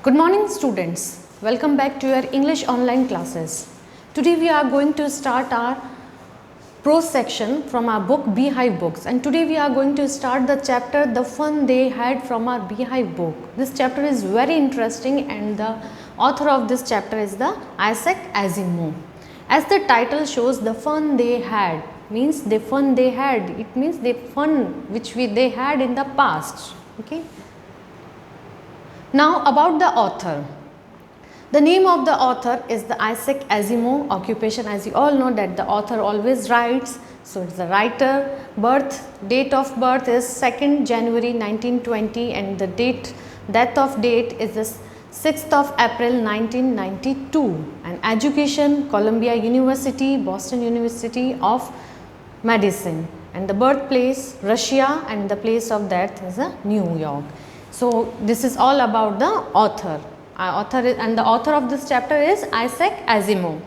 Good morning students, welcome back to your English online classes. Today we are going to start our prose section from our book Beehive Books, and today we are going to start the chapter The Fun They Had from our Beehive book. This chapter is very interesting and the author of this chapter is the Isaac Asimov. As the title shows, the fun they had means the fun they had, it means the fun which they had in the past. Okay. Now about the author. The name of the author is the Isaac Asimov. Occupation, as you all know that the author always writes, so it's the writer. Date of birth is 2nd January 1920 and the death of date is the 6th of April 1992. And education, Columbia University, Boston University of Medicine, and the birthplace Russia and the place of death is New York. So this is all about the author. And the author of this chapter is Isaac Asimov.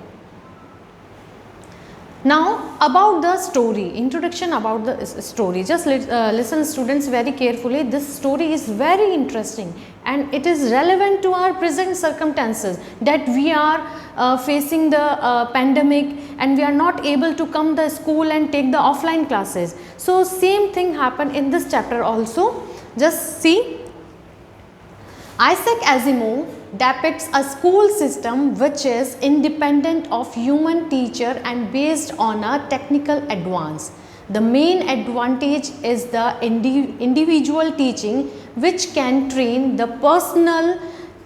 Now about the story, introduction about the story. Just listen students very carefully. This story is very interesting and it is relevant to our present circumstances that we are facing the pandemic and we are not able to come to school and take the offline classes. So same thing happened in this chapter also. Just see. Isaac Asimov depicts a school system which is independent of human teacher and based on a technical advance. The main advantage is the individual teaching which can train the personal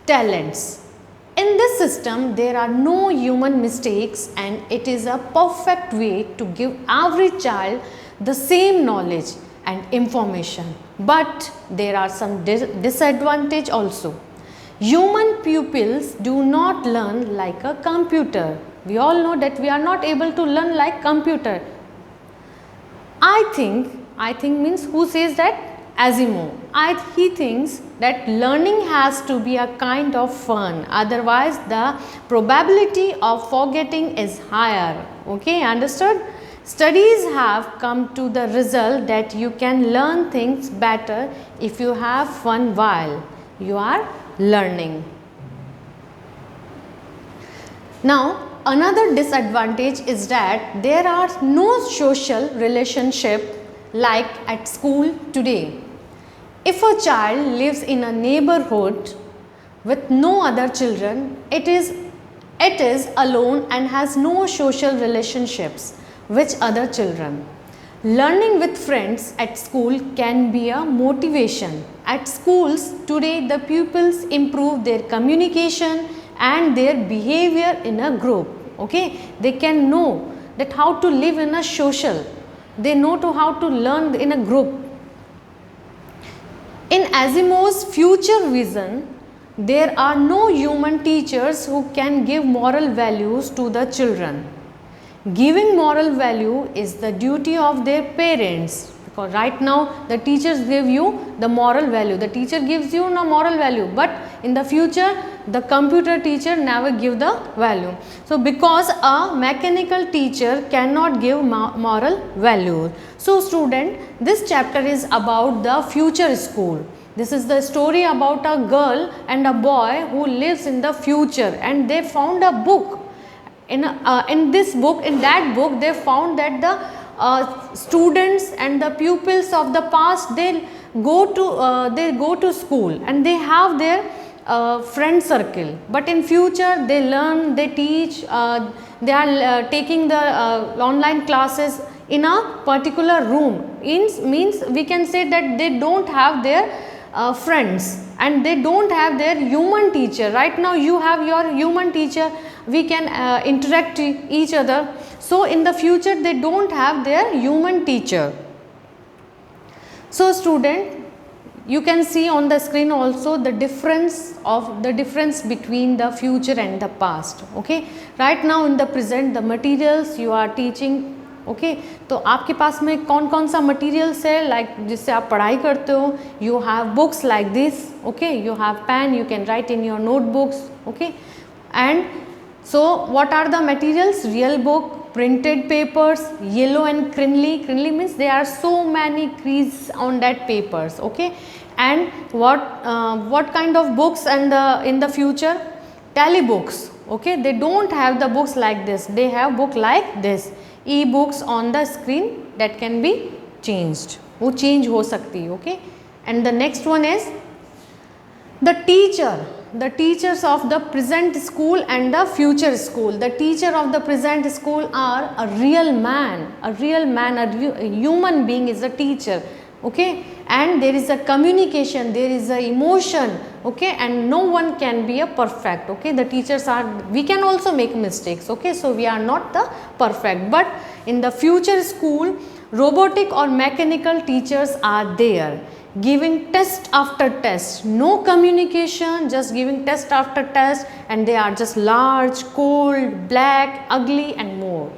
talents. In this system, there are no human mistakes and it is a perfect way to give every child the same knowledge and information. But there are some disadvantage also. Human pupils do not learn like a computer. We all know that we are not able to learn like computer. I think means who says that? Asimov. He thinks that learning has to be a kind of fun. Otherwise, the probability of forgetting is higher. Okay, understood? Studies have come to the result that you can learn things better if you have fun while you are learning. Now another disadvantage is that there are no social relationship like at school today. If a child lives in a neighborhood with no other children, it is alone and has no social relationships with other children. Learning with friends at school can be a motivation. At schools today, the pupils improve their communication and their behavior in a group. Okay, they can know that how to live in a social. They know how to learn in a group. In Asimov's future vision, there are no human teachers who can give moral values to the children. Giving moral value is the duty of their parents, because right now the teachers give you the moral value. The teacher gives you no moral value, but in the future the computer teacher never give the value. So because a mechanical teacher cannot give moral value. So student, this chapter is about the future school. This is the story about a girl and a boy who lives in the future and they found a book. In that book they found that the students and the pupils of the past, they go to school and they have their friend circle, but in future they learn, they teach, they are taking the online classes in a particular room. Means we can say that they don't have their friends and they don't have their human teacher. Right now you have your human teacher, we can interact each other. So in the future they don't have their human teacher. So student, you can see on the screen also the difference between the future and the past. Okay, right now in the present the materials you are teaching. Okay तो आपके पास में कौन कौन सा materials है like जिससे आप पढ़ाई करते हो. You have books like this. Okay, you have pen, you can write in your notebooks. Okay, and so what are the materials? Real book, printed papers, yellow and crinly. Crinly means there are so many creases on that papers. Okay, and what kind of books and in the future? Tally books. Okay, they don't have the books like this, they have book like this, e-books on the screen that can be changed, वो change हो सकती है. Okay, and the next one is the teachers of the present school and the future school. The teacher of the present school are a real man, a human being is a teacher. Okay, and there is a communication, there is a emotion. Okay, and no one can be a perfect. Okay, the teachers are, we can also make mistakes. Okay, so we are not the perfect, but in the future school, robotic or mechanical teachers are there, giving test after test, no communication, just giving test after test, and they are just large, cold, black, ugly and more.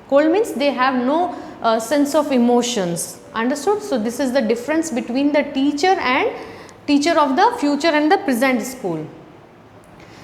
Cold means they have no sense of emotions. Understood? So this is the difference between the teacher of the future and the present school.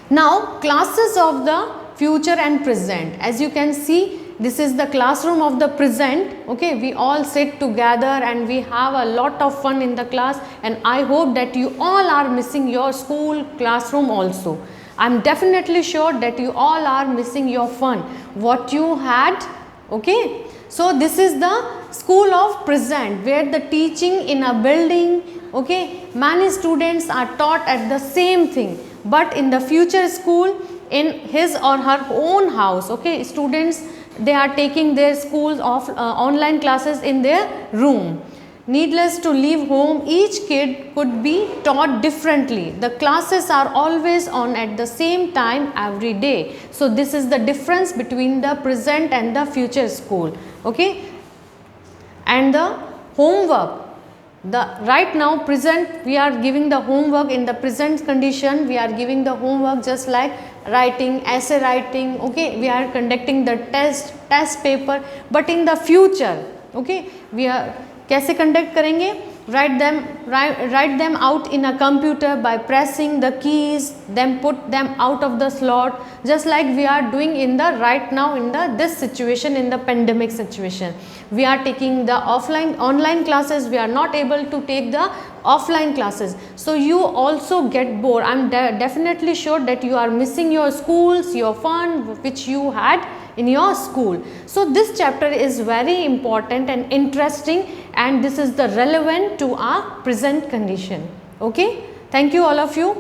Now classes of the future and present. As you can see, this is the classroom of the present. Okay, we all sit together and we have a lot of fun in the class, and I hope that you all are missing your school classroom also. I am definitely sure that you all are missing your fun, what you had. Okay, so this is the school of present, where the teaching in a building. Okay, many students are taught at the same thing, but in the future school, in his or her own house. Okay, students, they are taking their schools of online classes in their room. Needless to leave home, each kid could be taught differently. The classes are always on at the same time every day. So this is the difference between the present and the future school. Okay, and the homework. Right now present, we are giving the homework. In the present condition, we are giving the homework just like writing, essay writing. Okay, we are conducting the test paper. But in the future, okay, we are कैसे conduct करेंगे? Write them out in a computer by pressing the keys, then put them out of the slot, just like we are doing in the right now in the this situation, in the pandemic situation. We are taking the online classes, we are not able to take the offline classes. So you also get bored. I am definitely sure that you are missing your schools, your fun which you had in your school. So this chapter is very important and interesting, and this is the relevant to our present condition. Okay, thank you all of you.